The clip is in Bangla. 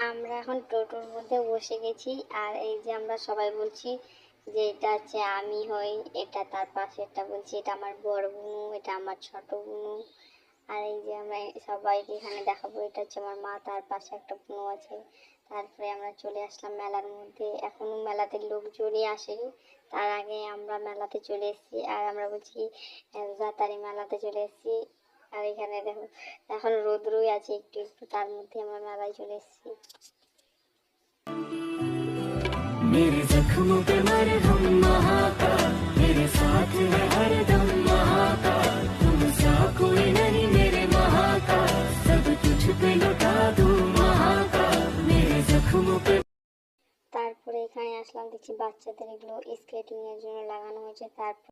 আমরা এখন টোটোর মধ্যে বসে গেছি, আর এই যে আমরা সবাই বলছি যে এটা হচ্ছে আমি হই, এটা তার পাশে একটা বলছি এটা আমার বড় বোনু, এটা আমার ছোট বোনু। আর এই যে আমরা সবাইকে এখানে দেখাবো এটা হচ্ছে আমার মা, তার পাশে একটা বোনু আছে। তারপরে আমরা চলে আসলাম মেলার মধ্যে, এখনো মেলাতে লোক জড়িয়ে আসে, তার আগে আমরা মেলাতে চলে এসেছি। আর আমরা বলছি যাতারি মেলাতে চলে এসেছি। আর এখানে দেখো এখন রোদ্রই আছে একটু একটু, তার মধ্যে আমরা মেলায় চলে এসেছি। मेरे जख्मों पे मरहम महाकाल, मेरे साथ है हरदम महाकाल, तुम सा कोई नहीं मेरे महाकाल, सब तुझ पे लुटा दूं महाकाल, मेरे जख्मों पे। তারপরে এখানে আসলাম, দেখছি বাচ্চাদের এগুলো স্কেটিং এর জন্য লাগানো হয়েছে। তারপর